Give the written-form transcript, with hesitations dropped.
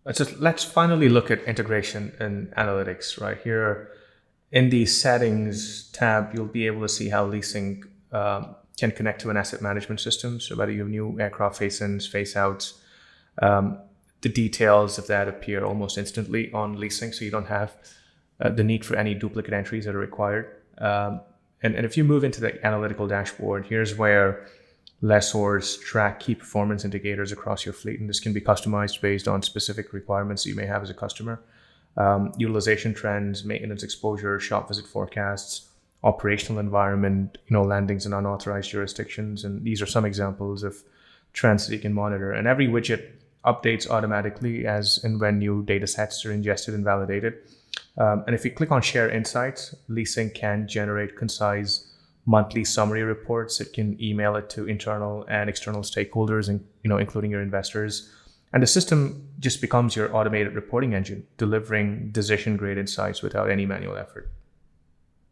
Let's finally look at integration and analytics. Right here in the settings tab, you'll be able to see how LeaseSync can connect to an asset management system. So whether you have new aircraft face-ins, face-outs, the details of that appear almost instantly on LeaseSync, so you don't have the need for any duplicate entries that are required. And if you move into the analytical dashboard, here's where lessors track key performance indicators across your fleet, and this can be customized based on specific requirements you may have as a customer. Utilization trends, maintenance exposure, shop visit forecasts, operational environment, landings in unauthorized jurisdictions, and these are some examples of trends that you can monitor. And every widget updates automatically as and when new data sets are ingested and validated. And if you click on Share Insights, LeaseSync can generate concise monthly summary reports. It can email it to internal and external stakeholders, and including your investors. And the system just becomes your automated reporting engine, delivering decision-grade insights without any manual effort.